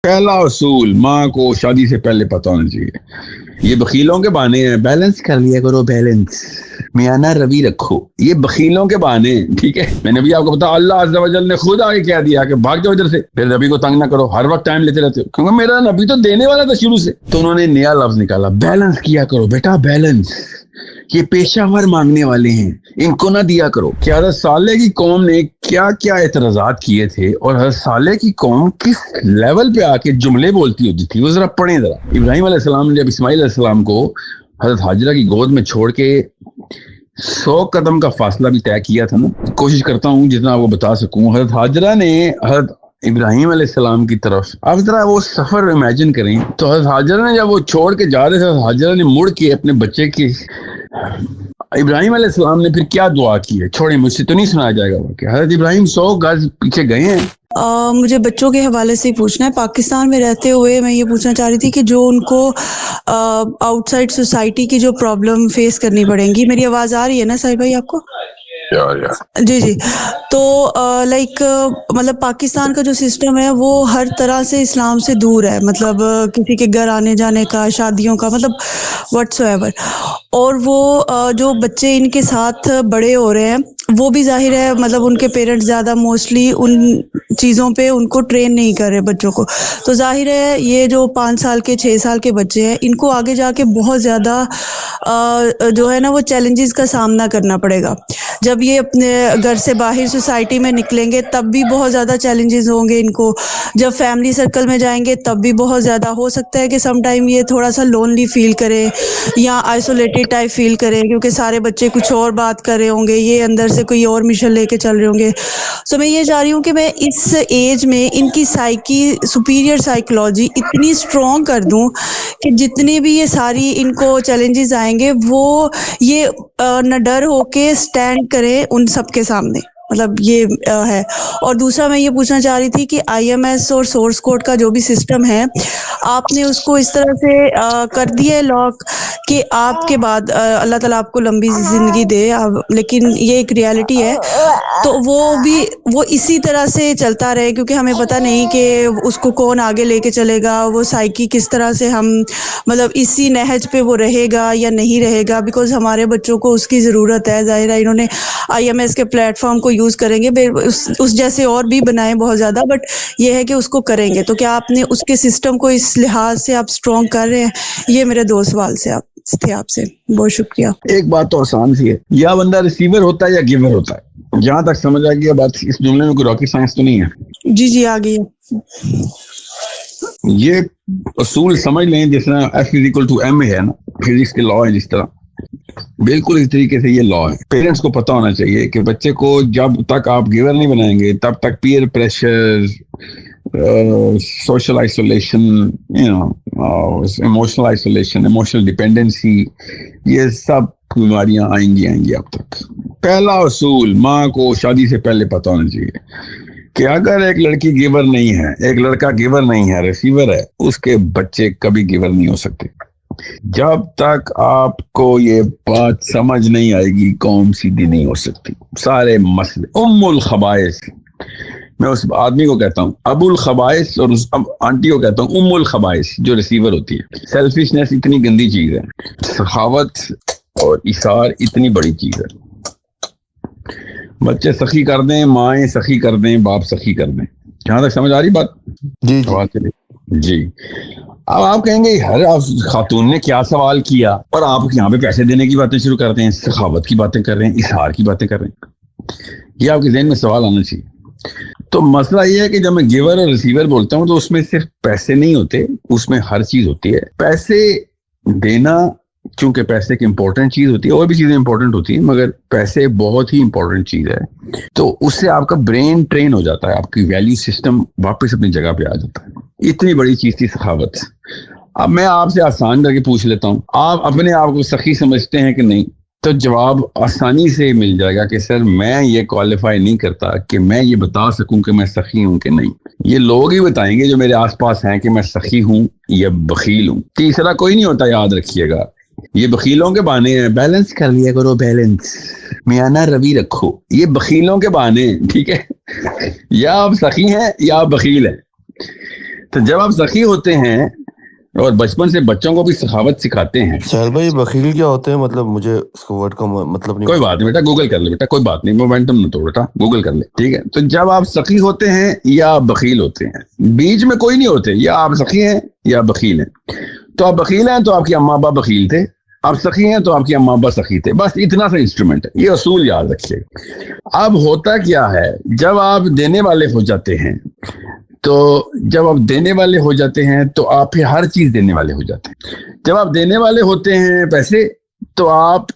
پہلا اصول ماں کو شادی سے پہلے پتہ ہونا چاہیے، یہ بخیلوں کے بہانے ہیں، بیلنس کر لیا کرو، بیلنس میانہ روی رکھو، یہ بخیلوں کے بہانے ہیں، ٹھیک ہے؟ میں نے بھی آپ کو بتا، اللہ عز و جل نے خود آگے کہہ دیا کہ بھاگ جاؤ ادھر سے، پھر نبی کو تنگ نہ کرو، ہر وقت ٹائم لیتے رہتے ہو، کیونکہ میرا نبی تو دینے والا تھا شروع سے، تو انہوں نے نیا لفظ نکالا، بیلنس کیا کرو بیٹا، بیلنس، یہ پیشہ ور مانگنے والے ہیں، ان کو نہ دیا کرو۔ کہ حضرت صالح کی قوم نے کیا کیا اعتراضات کیے تھے، اور حضرت صالح کی قوم کس لیول پہ آ کے جملے بولتی ہوتی تھی، وہ ذرا پڑھیں ذرا۔ ابراہیم علیہ السلام نے جب اسماعیل علیہ السلام کو حضرت حاجرہ کی گود میں چھوڑ کے 100 قدم کا فاصلہ بھی طے کیا تھا نا، کوشش کرتا ہوں جتنا آپ کو بتا سکوں، حضرت حاجرہ نے حضرت ابراہیم علیہ السلام کی طرف، آپ ذرا وہ سفر امیجن کریں، تو حضرت حاجرہ نے جب وہ چھوڑ کے جا رہے تھے، حضرت حاجرہ نے مڑ کے اپنے بچے کی، ابراہیم علیہ السلام نے پھر کیا دعا کی ہے، چھوڑیں مجھ سے تو نہیں سنایا جائے گا، کہ حضرت ابراہیم 100 گز پیچھے گئے ہیں۔ مجھے بچوں کے حوالے سے ہی پوچھنا ہے، پاکستان میں رہتے ہوئے میں یہ پوچھنا چاہ رہی تھی کہ جو ان کو آؤٹ سائڈ سوسائٹی کی جو پرابلم فیس کرنی پڑیں گی، میری آواز آ رہی ہے نا ساحل بھائی آپ کو؟ جی جی، تو لائک مطلب پاکستان کا جو سسٹم ہے وہ ہر طرح سے اسلام سے دور ہے، مطلب کسی کے گھر آنے جانے کا، شادیوں کا، مطلب واٹس ایور، اور وہ جو بچے ان کے ساتھ بڑے ہو رہے ہیں وہ بھی ظاہر ہے مطلب ان کے پیرنٹس زیادہ موسٹلی ان چیزوں پہ ان کو ٹرین نہیں کر رہے بچوں کو، تو ظاہر ہے یہ جو 5 سال کے 6 سال کے بچے ہیں ان کو آگے جا کے بہت زیادہ جو ہے نا وہ چیلنجز کا سامنا کرنا پڑے گا۔ جب یہ اپنے گھر سے باہر سوسائٹی میں نکلیں گے تب بھی بہت زیادہ چیلنجز ہوں گے ان کو، جب فیملی سرکل میں جائیں گے تب بھی بہت زیادہ، ہو سکتا ہے کہ سم ٹائم یہ تھوڑا سا لونلی فیل کرے یا آئسولیٹڈ ٹائپ فیل کرے، کیونکہ سارے بچے کچھ اور بات کر رہے ہوں گے، یہ اندر سے کوئی اور مشن لے کے چل رہے ہوں گے۔ سو میں یہ چاہ رہی ہوں کہ میں اس ایج میں ان کی سائیکی، سپیریئر سائیکولوجی اتنی اسٹرانگ کر دوں کہ جتنے بھی یہ ساری ان کو چیلنجز آئیں گے وہ یہ نہ ڈر ہو کے اسٹینڈ کرے ان سب کے سامنے، مطلب یہ ہے۔ اور دوسرا میں یہ پوچھنا چاہ رہی تھی کہ آئی ایم ایس اور سورس کوڈ کا جو بھی سسٹم ہے آپ نے اس کو اس طرح سے کر دیا ہے لاک کہ آپ کے بعد اللہ تعالیٰ آپ کو لمبی زندگی دے، لیکن یہ ایک ریالٹی ہے، تو وہ اسی طرح سے چلتا رہے، کیونکہ ہمیں پتہ نہیں کہ اس کو کون آگے لے کے چلے گا، وہ سائیکی کس طرح سے ہم مطلب اسی نہج پہ وہ رہے گا یا نہیں رہے گا، بیکاز ہمارے بچوں کو اس کی ضرورت ہے۔ ظاہر ہے انہوں نے آئی ایم ایس کے پلیٹ فارم کو یوز کریں گے، اس جیسے اور بھی بنائیں بہت زیادہ، بٹ یہ ہے کہ اس کو کریں گے، تو کیا آپ نے اس کے سسٹم کو اس لحاظ سے آپ اسٹرانگ کر رہے ہیں؟ یہ میرے 2 سوال تھے آپ سے، بہت شکریہ۔ ایک بات تو آسان سی ہے، یا بندہ ریسیور ہوتا ہے یا گیور ہوتا ہے، جہاں تک سمجھ آ گیا بات، اس جملے میں کوئی راکٹ سائنس تو نہیں ہے۔ جی آ گئی ہے۔ یہ اصول سمجھ لیں، جس طرح F=ma ہے نا، فزکس کے لا ہے، جس طرح بالکل اس طریقے سے یہ لا ہے۔ پیرنٹس کو پتہ ہونا چاہیے کہ بچے کو جب تک آپ گیور نہیں بنائیں گے تب تک peer pressure, social isolation, emotional isolation, emotional dependency, یہ سب بیماریاں آئیں گی اب تک۔ پہلا اصول ماں کو شادی سے پہلے پتہ ہونا چاہیے کہ اگر ایک لڑکی گیور نہیں ہے، ایک لڑکا گیور نہیں ہے، ریسیور ہے، اس کے بچے کبھی گیور نہیں ہو سکتے۔ جب تک آپ کو یہ بات سمجھ نہیں آئے گی قوم سیدھی نہیں ہو سکتی۔ سارے مسئلے الخبائث، میں اس آدمی کو کہتا ہوں ابو الخبائث، اور اس آنٹی کو کہتا ہوں الخبائث، جو ریسیور ہوتی ہے۔ سیلفشنس اتنی گندی چیز ہے، سخاوت اور ایثار اتنی بڑی چیز ہے۔ بچے سخی کر دیں، مائیں سخی کر دیں، باپ سخی کر دیں۔ جہاں تک سمجھ آ رہی بات؟ جی اب آپ کہیں گے ہر خاتون نے کیا سوال کیا، اور آپ یہاں پہ پیسے دینے کی باتیں شروع کرتے ہیں، سخاوت کی باتیں کر رہے ہیں، اظہار کی باتیں کر رہے ہیں۔ یہ آپ کے ذہن میں سوال آنا چاہیے۔ تو مسئلہ یہ ہے کہ جب میں گیور اور ریسیور بولتا ہوں تو اس میں صرف پیسے نہیں ہوتے، اس میں ہر چیز ہوتی ہے۔ پیسے دینا چونکہ پیسے کی امپورٹنٹ چیز ہوتی ہے، اور بھی چیزیں امپورٹنٹ ہوتی ہیں، مگر پیسے بہت ہی امپورٹنٹ چیز ہے، تو اس سے آپ کا برین ٹرین ہو جاتا ہے، آپ کی ویلیو سسٹم واپس اپنی جگہ پہ آ جاتا ہے۔ اتنی بڑی چیز تھی سخاوت۔ اب میں آپ سے آسان کر کے پوچھ لیتا ہوں، آپ اپنے آپ کو سخی سمجھتے ہیں کہ نہیں؟ تو جواب آسانی سے مل جائے گا کہ سر میں یہ کوالیفائی نہیں کرتا کہ میں یہ بتا سکوں کہ میں سخی ہوں کہ نہیں۔ یہ لوگ ہی بتائیں گے جو میرے آس پاس ہیں کہ میں سخی ہوں یا بخیل ہوں۔ تیسرا کوئی نہیں ہوتا، یاد رکھیے گا، یہ بخیلوں کے بہانے ہیں۔ بیلنس کر لیا کرو، بیلنس میانہ روی رکھو، یہ بخیلوں کے بہانے ہیں، ٹھیک ہے؟ یا آپ سخی ہیں یا آپ بخیل ہیں۔ تو جب آپ سخی ہوتے ہیں اور بچپن سے بچوں کو بھی سخاوت سکھاتے ہیں. سہیل بھائی بخیل کیا ہوتے ہیں؟ مطلب مجھے اس کو ورڈ کا مطلب نہیں. کوئی بات نہیں بیٹا، گوگل کر لے بیٹا، کوئی بات نہیں، مومنٹم نہ تو بیٹا، گوگل کر لے، ٹھیک ہے. تو جب آپ سخی ہوتے ہیں یا آپ بخیل ہوتے ہیں، بیچ میں کوئی نہیں ہوتے، یا آپ سخی ہیں یا بخیل ہیں. تو آپ بخیل ہیں تو آپ کی اماں ابا بخیل تھے، آپ سخی ہیں تو آپ کی اماں ابا سخی تھے، بس اتنا سا انسٹرومنٹ ہے، یہ اصول یاد رکھیے. اب ہوتا کیا ہے، جب آپ دینے والے ہو جاتے ہیں، تو جب آپ دینے والے ہو جاتے ہیں تو آپ پھر ہر چیز دینے والے ہو جاتے ہیں. جب آپ دینے والے ہوتے ہیں پیسے، تو آپ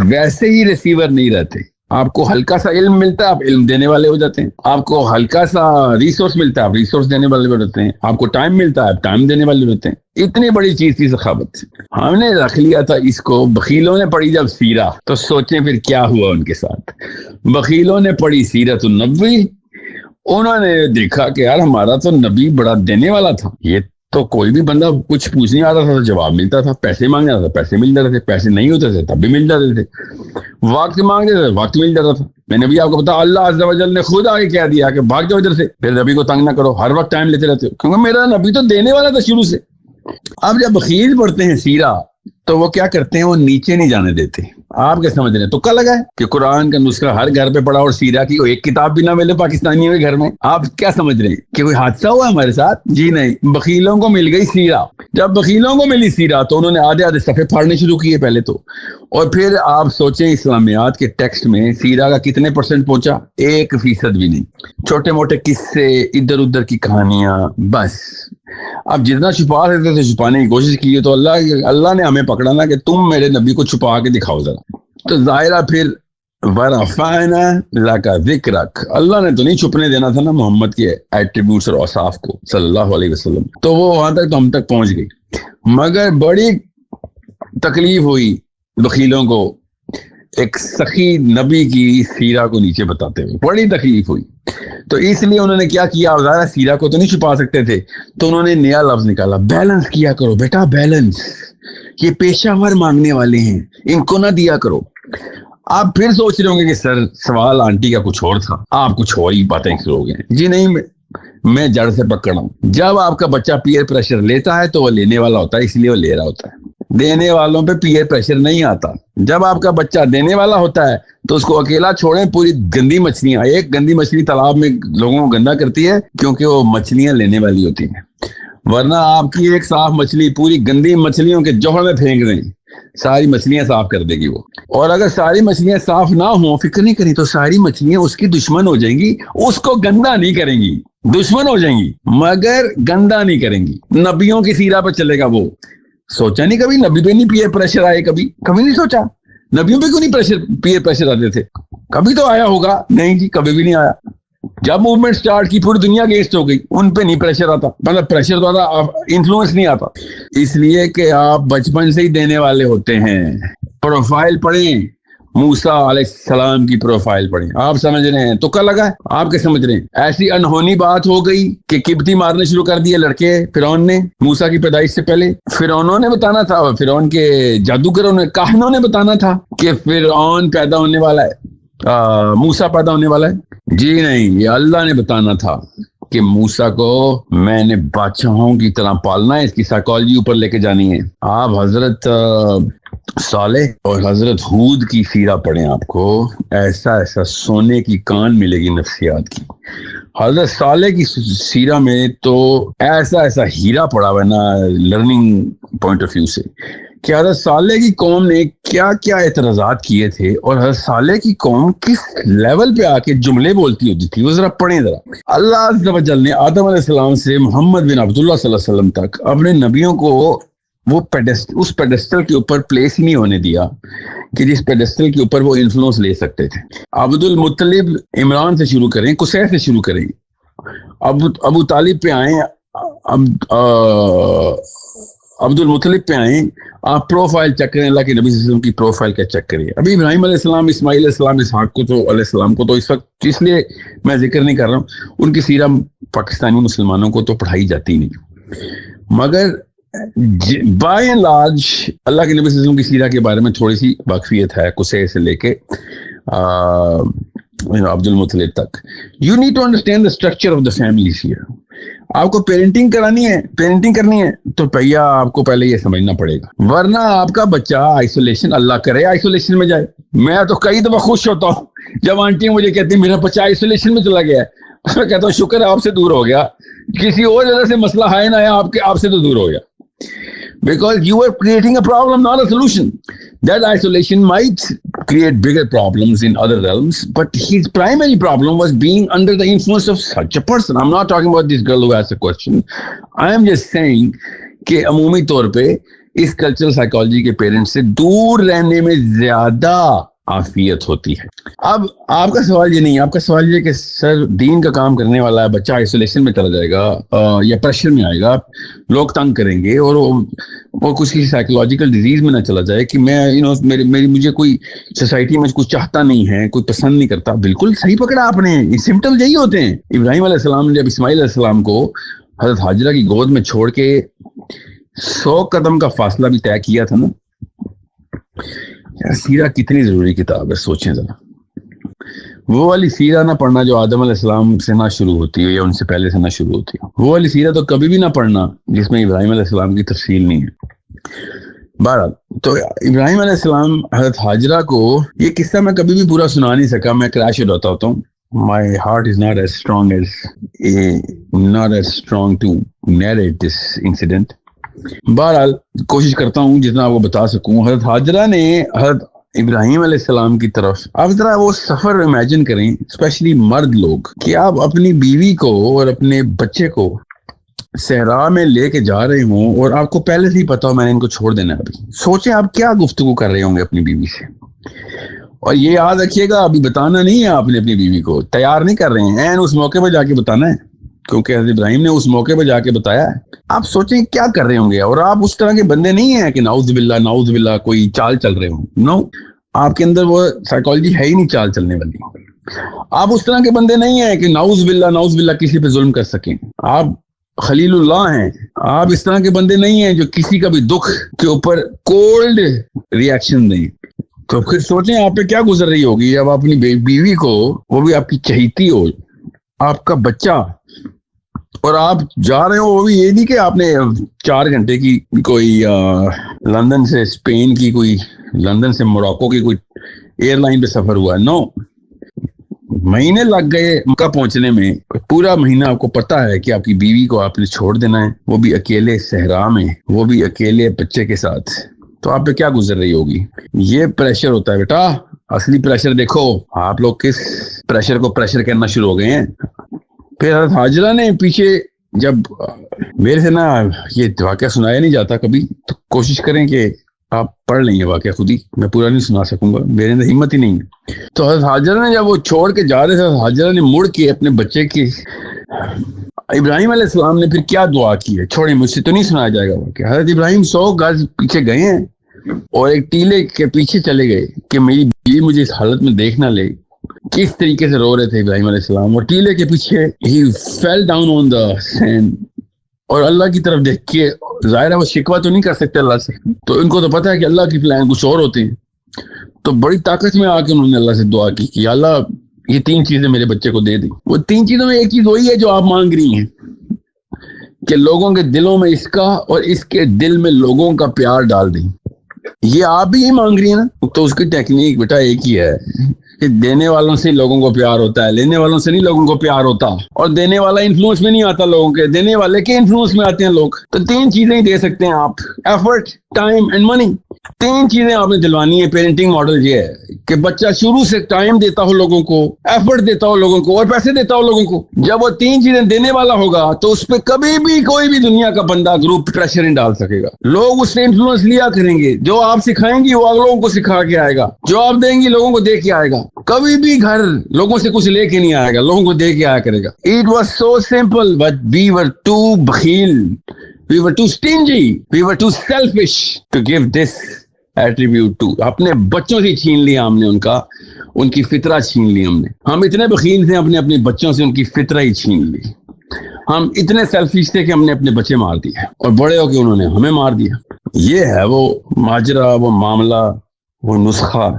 ویسے ہی ریسیور نہیں رہتے. آپ کو ہلکا سا علم ملتا ہے، آپ علم دینے والے ہو جاتے ہیں. آپ کو ہلکا سا ریسورس ملتا ہے، آپ ریسورس دینے والے ہو جاتے ہیں. آپ کو ٹائم ملتا ہے، آپ ٹائم دینے والے ہوتے ہیں. اتنی بڑی چیز تھی سخاوت. ہم نے رکھ لیا تھا اس کو. بخیلوں نے پڑھی جب سیرہ، تو سوچیں پھر کیا ہوا ان کے ساتھ. بخیلوں نے پڑھی سیرت النبوی، انہوں نے دیکھا کہ یار ہمارا تو نبی بڑا دینے والا تھا. یہ تو کوئی بھی بندہ کچھ پوچھنے آتا تھا تو جواب ملتا تھا، پیسے مانگنے آتا تھا پیسے مل جاتے تھے، پیسے نہیں ہوتے تھے تب بھی مل جاتے تھے، وقت مانگتے تھے وقت مل جاتا تھا. میں نے بھی آپ کو بتا، اللہ عز و جل نے خود آگے کہہ دیا کہ بھاگ جاؤ ادھر سے، پھر نبی کو تنگ نہ کرو، ہر وقت ٹائم لیتے رہتے ہو، کیونکہ میرا نبی تو دینے والا تھا شروع سے. اب جب بخیل پڑھتے ہیں سیرہ، تو وہ کیا کرتے ہیں، وہ نیچے نہیں جانے دیتے. آپ کیا سمجھ رہے ہیں، تکا لگا ہے کہ قرآن کا نسخہ ہر گھر پہ پڑا اور سیرہ کی ایک کتاب بھی نہ ملے پاکستانیوں کے گھر میں؟ آپ کیا سمجھ رہے ہیں کہ کوئی حادثہ ہوا ہمارے ساتھ؟ جی نہیں، بخیلوں کو مل گئی سیرہ. جب بخیلوں کو ملی سیرہ تو انہوں نے آدھے آدھے صفحے پھاڑنے شروع کیے پہلے تو، اور پھر آپ سوچیں اسلامیات کے ٹیکسٹ میں سیرہ کا کتنے پرسنٹ پہنچا؟ 1% بھی نہیں. چھوٹے موٹے قصے، ادھر ادھر کی کہانیاں، بس. اب جتنا چھپا سکتے تھے چھپانے کی کوشش کی، تو اللہ نے ہمیں پکڑا نا کہ تم میرے نبی کو چھپا کے دکھاؤ ذرا. تو ظاہرہ پھر ورفعنا لک ذکرک، اللہ نے تو نہیں چھپنے دینا تھا نا محمد کے ایٹریبیوٹس اور اوصاف کو صلی اللہ علیہ وسلم. تو وہ وہاں تک تو ہم تک پہنچ گئی. مگر بڑی تکلیف ہوئی بخیلوں کو ایک سخی نبی کی سیرہ کو نیچے بتاتے ہوئے، بڑی تکلیف ہوئی. تو اس لیے انہوں نے کیا کیا، ظاہر سیرہ کو تو نہیں چھپا سکتے تھے، تو انہوں نے نیا لفظ نکالا، بیلنس کیا کرو بیٹا، بیلنس. یہ پیشہ ور مانگنے والے ہیں، ان کو نہ دیا کرو. آپ پھر سوچ رہے ہوں گے کہ سر سوال آنٹی کا کچھ اور تھا، آپ کچھ اور ہی باتیں کرو گے. جی نہیں، میں جڑ سے پکڑا ہوں. جب آپ کا بچہ پیئر پریشر لیتا ہے تو وہ لینے والا ہوتا ہے، اس لیے وہ لے رہا ہوتا ہے. دینے والوں پہ پیئر پریشر نہیں آتا. جب آپ کا بچہ دینے والا ہوتا ہے تو اس کو اکیلا چھوڑیں، پوری گندی مچھلیاں، ایک گندی مچھلی تالاب میں لوگوں کو گندا کرتی ہے کیونکہ وہ مچھلیاں لینے والی ہوتی ہیں. ورنہ آپ کی ایک صاف مچھلی پوری گندی مچھلیوں کے جوہر میں پھینک دیں، ساری مچھلیاں صاف کر دے گی وہ. اور اگر ساری مچھلیاں صاف نہ ہوں، فکر نہیں کری، تو ساری مچھلیاں اس کی دشمن ہو جائیں گی. اس کو گندا نہیں کریں گی، دشمن ہو جائیں گی مگر گندا نہیں کریں گی. نبیوں کی سیرہ پہ چلے گا وہ. سوچا نہیں کبھی نبی پہ نہیں پیئر پریشر آئے؟ کبھی نہیں سوچا نبیوں پہ کیوں نہیں پیئر پریشر آتے تھے؟ کبھی تو آیا ہوگا؟ نہیں جی، کبھی بھی نہیں آیا. جب موومنٹ سٹارٹ کی پوری دنیا اگینسٹ ہو گئی، ان پہ نہیں پریشر آتا، مطلب پریشر تو آتا، انفلوئنس نہیں آتا. اس لیے کہ آپ بچپن سے ہی دینے والے ہوتے ہیں. پروفائل پڑھیں، موسیٰ علیہ السلام کی پروفائل پڑھیں. آپ سمجھ رہے ہیں تو کیا لگا ہے؟ آپ کے سمجھ رہے ہیں ایسی انہونی بات ہو گئی کہ قبطی مارنے شروع کر دیے لڑکے فرعون نے موسیٰ کی پیدائش سے پہلے. فرعونوں نے بتانا تھا، فرعون کے جادوگروں نے، کاہنوں نے بتانا تھا کہ فرعون پیدا ہونے والا ہے، موسیٰ پیدا ہونے والا ہے. جی نہیں، یہ اللہ نے بتانا تھا کہ موسیٰ کو میں نے بادشاہوں کی طرح پالنا ہے، اس کی سائیکالوجی اوپر لے کے جانی ہے. آپ حضرت صالح اور حضرت ہود کی سیرہ پڑھیں، آپ کو ایسا ایسا سونے کی کان ملے گی نفسیات کی. حضرت صالح کی سیرہ میں تو ایسا ایسا ہیرا پڑا ہوا ہے نا، لرننگ پوائنٹ آف ویو سے، کہ حضرت صالح کی قوم نے کیا کیا اعتراضات کیے تھے، اور حضرت صالح کی قوم کس لیول پہ آ کے جملے بولتی ہوتی تھی، وہ ذرا پڑھیں ذرا. اللہ عز و جل نے آدم علیہ السلام سے محمد بن عبداللہ صلی اللہ علیہ وسلم تک اپنے نبیوں کو وہ اس پیڈسٹل کے اوپر پلیس ہی نہیں ہونے دیا کہ جس پیڈسٹل کے اوپر وہ انفلوئنس لے سکتے تھے. عبد المطلب، عمران سے شروع کریں، قصی سے شروع کریں، ابو طالب پہ آئیں، عبد المطلب پہ آئیں. آپ پروفائل چیک کریں، اللہ کے نبی صلی اللہ علیہ وسلم کی پروفائل کا چیک کریں. ابھی ابراہیم علیہ السلام، اسماعیل علیہ السلام، اسحاق کو تو علیہ السلام کو تو اس وقت اس لیے میں ذکر نہیں کر رہا ہوں، ان کی سیرہ پاکستانی مسلمانوں کو تو پڑھائی جاتی نہیں. مگر بائی اینڈ لارج اللہ کے نبی صلی اللہ علیہ وسلم کی سیرہ کے بارے میں تھوڑی سی واقفیت ہے، قصے سے لے کے عبد المطلب تک. You need to understand the structure of the families here. آپ کو پیرنٹنگ کرنی ہے تو بھیا آپ کو پہلے یہ سمجھنا پڑے گا, ورنہ آپ کا بچہ آئسولیشن, اللہ کرے آئسولیشن میں جائے. میں تو کئی دفعہ خوش ہوتا ہوں جب آنٹی مجھے کہتی ہیں میرا بچہ آئسولیشن میں چلا گیا ہے, میں کہتا ہوں شکر ہے آپ سے دور ہو گیا, کسی اور جگہ سے مسئلہ ہے نہ ہے, آپ سے تو دور ہو گیا. Because you are creating a problem, not a solution. That isolation might create bigger problems in other realms, but his primary problem was being under the influence of such a person. I'm not talking about this girl who asked a question. I am just saying کہ عمومی طور پہ اس cultural psychology کے parents سے دور رہنے میں زیادہ عافیت ہوتی ہے. اب آپ کا سوال یہ نہیں, آپ کا سوال یہ کہ سر دین کا کام کرنے والا ہے, بچہ آئسولیشن میں چلا جائے گا یا پریشر میں آئے گا, لوگ تنگ کریں گے اور وہ کسی سائیکولوجیکل ڈیزیز میں نہ چلا جائے کہ میں مجھے کوئی سوسائٹی میں کچھ چاہتا نہیں ہے, کوئی پسند نہیں کرتا. بالکل صحیح پکڑا آپ نے, سمپٹمز یہی ہوتے ہیں. ابراہیم علیہ السلام نے جب اسماعیل علیہ السلام کو حضرت حاجرہ کی گود میں چھوڑ کے 100 قدم کا فاصلہ بھی طے کیا تھا نا. سیرہ کتنی ضروری کتاب ہے, سوچیں ذرا. وہ والی سیرہ نہ پڑھنا جو آدم علیہ السلام سے نہ شروع ہوتی ہے یا ان سے پہلے سے نہ شروع ہوتی ہے. وہ والی سیرہ تو کبھی بھی نہ پڑھنا جس میں ابراہیم علیہ السلام کی تفصیل نہیں ہے. بہرحال تو ابراہیم علیہ السلام حضرت حاجرہ کو, یہ قصہ میں کبھی بھی پورا سنا نہیں سکا, میں کریش ہوتا ہوتا ہوں. My heart is not as strong to narrate this incident. بہرحال کوشش کرتا ہوں جتنا آپ کو بتا سکوں. حضرت حاجرہ نے حضرت ابراہیم علیہ السلام کی طرف, آپ ذرا وہ سفر امیجن کریں, اسپیشلی مرد لوگ, کہ آپ اپنی بیوی کو اور اپنے بچے کو صحرا میں لے کے جا رہے ہوں اور آپ کو پہلے سے ہی پتا ہو میں نے ان کو چھوڑ دینا ہے. ابھی سوچیں آپ کیا گفتگو کر رہے ہوں گے اپنی بیوی سے. اور یہ یاد رکھیے گا ابھی بتانا نہیں ہے آپ نے اپنی بیوی کو, تیار نہیں کر رہے ہیں, اس موقع پہ جا کے بتانا ہے, کیونکہ حضرت ابراہیم نے اس موقع پہ جا کے بتایا ہے. آپ سوچیں کیا کر رہے ہوں گے, اور آپ اس طرح کے بندے نہیں ہیں کہ نعوذ باللہ کوئی چال چل رہے ہوں. نو, آپ کے اندر وہ سائیکالوجی ہے ہی نہیں چال چلنے والی. آپ اس طرح کے بندے نہیں ہیں کہ نعوذ باللہ کسی پہ ظلم کر سکیں. آپ خلیل اللہ ہیں. آپ اس طرح کے بندے نہیں ہیں جو کسی کا بھی دکھ کے اوپر کولڈ ریاکشن دیں. تو پھر سوچیں آپ پہ کیا گزر رہی ہوگی جب آپ اپنی بیوی کو, وہ بھی آپ کی چہیتی ہو, آپ کا بچہ, اور آپ جا رہے ہو, وہ بھی یہ نہیں کہ آپ نے 4 گھنٹے کی کوئی لندن سے اسپین کی, کوئی لندن سے موراکو کی کوئی ایئر لائن پہ سفر ہوا ہے. نو, مہینے لگ گئے مکہ پہنچنے میں. پورا مہینہ آپ کو پتا ہے کہ آپ کی بیوی کو آپ نے چھوڑ دینا ہے, وہ بھی اکیلے صحرا میں, وہ بھی اکیلے بچے کے ساتھ. تو آپ پہ کیا گزر رہی ہوگی. یہ پریشر ہوتا ہے بیٹا, اصلی پریشر دیکھو. آپ لوگ کس پریشر کو پریشر کرنا شروع ہو گئے ہیں. پھر حضرت حاجرہ نے پیچھے, جب میرے سے نا یہ واقعہ سنایا نہیں جاتا کبھی, تو کوشش کریں کہ آپ پڑھ لیں یہ واقعہ خود ہی, میں پورا نہیں سنا سکوں گا, میرے اندر ہمت ہی نہیں ہے. تو حضرت حاجرہ نے جب وہ چھوڑ کے جا رہے تھے, حضرت حاجرہ نے مڑ کے اپنے بچے کی, ابراہیم علیہ السلام نے پھر کیا دعا کی ہے, چھوڑیں مجھ سے تو نہیں سنایا جائے گا واقعہ. حضرت ابراہیم 100 گز پیچھے گئے ہیں اور ایک ٹیلے کے پیچھے چلے گئے کہ میری بیوی مجھے اس حالت میں دیکھ نہ لے. کس طریقے سے رو رہے تھے ابراہیم علیہ السلام, اور ٹیلے کے پیچھے ہی فیل ڈاؤن آن دا سینڈ, اور اللہ کی طرف دیکھ کے, ظاہر ہے وہ شکوہ تو نہیں کر سکتے اللہ سے, تو ان کو تو پتا ہے کہ اللہ کی پلان کچھ اور ہوتے ہیں. تو بڑی طاقت میں آ کے انہوں نے اللہ سے دعا کی کہ اللہ یہ 3 چیزیں میرے بچے کو دے دی. وہ 3 چیزوں میں ایک چیز وہی ہے جو آپ مانگ رہی ہیں, کہ لوگوں کے دلوں میں اس کا اور اس کے دل میں لوگوں کا پیار ڈال دیں. یہ آپ بھی یہی مانگ رہی ہیں نا. تو اس کی ٹیکنیک بیٹا ایک ہی ہے کہ دینے والوں سے لوگوں کو پیار ہوتا ہے, لینے والوں سے نہیں لوگوں کو پیار ہوتا. اور دینے والا انفلوئنس میں نہیں آتا لوگوں کے, دینے والے کے انفلوئنس میں آتے ہیں لوگ. تو 3 چیزیں ہی دے سکتے ہیں آپ, ایفرٹ, ٹائم اینڈ منی. 3 چیزیں آپ نے دلوانی ہے. پیرنٹنگ ماڈل یہ ہے کہ بچہ شروع سے ٹائم دیتا ہو لوگوں کو, ایفرٹ دیتا ہو لوگوں کو, اور پیسے دیتا ہو لوگوں کو. جب وہ 3 چیزیں دینے والا ہوگا تو اس پہ کبھی بھی کوئی بھی دنیا کا بندہ گروپ پریشر نہیں ڈال سکے گا. لوگ اس سے انفلوئنس لیا کریں گے. جو آپ سکھائیں گی وہ لوگوں کو سکھا کے آئے گا, جو آپ دیں گی لوگوں کو دے کے آئے گا. کبھی بھی گھر لوگوں سے کچھ لے کے نہیں آئے گا, لوگوں کو دے کے آیا کرے گا. It was so simple, but we were too بخیل, we were too stingy, we were too selfish to give this attribute to. اپنے بچوں سے چھین لیا ہم نے ان کی فطرہ چھین لی ہم نے. ہم اتنے بخیل تھے, اپنے بچوں سے ان کی فطرہ ہی چھین لی. ہم اتنے سیلفش تھے کہ ہم نے اپنے بچے مار دیے, اور بڑے ہو کے انہوں نے ہمیں مار دیا. یہ ہے وہ ماجرا, وہ معاملہ وہ نسخہ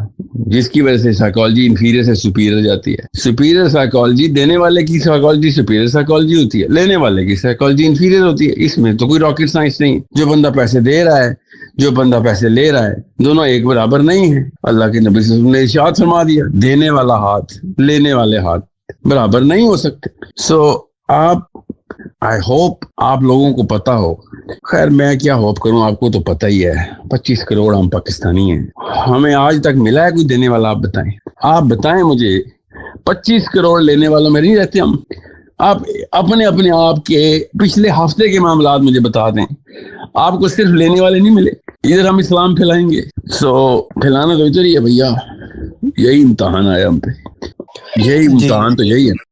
جس کی وجہ سے سائیکالوجی انفیریئر سے سپیریئر جاتی ہے. سپیریئر سائیکالوجی دینے والے کی سائیکالوجی سپیریئر سائیکالوجی ہوتی ہے, لینے والے کی سائیکالوجی انفیریئر ہوتی ہے. اس میں تو کوئی راکٹ سائنس نہیں. جو بندہ پیسے دے رہا ہے, جو بندہ پیسے لے رہا ہے, دونوں ایک برابر نہیں ہیں. اللہ کے نبی صلی اللہ علیہ وسلم نے ارشاد فرما دیا, دینے والا ہاتھ لینے والے ہاتھ برابر نہیں ہو سکتے. سو آئی ہوپ آپ لوگوں کو پتا ہو. خیر میں کیا ہوپ کروں, آپ کو تو پتہ ہی ہے 25 کروڑ ہم پاکستانی ہیں. ہمیں آج تک ملا ہے کوئی دینے والا؟ آپ بتائیں مجھے. 25 کروڑ لینے والوں میں نہیں رہتے ہم. آپ اپنے آپ کے پچھلے ہفتے کے معاملات مجھے بتا دیں. آپ کو صرف لینے والے نہیں ملے. ادھر ہم اسلام پھیلائیں گے. سو پھیلانا تو ادھر ہی ہے بھیا. یہی امتحان آیا ہم پہ. یہی امتحان تو یہی ہے.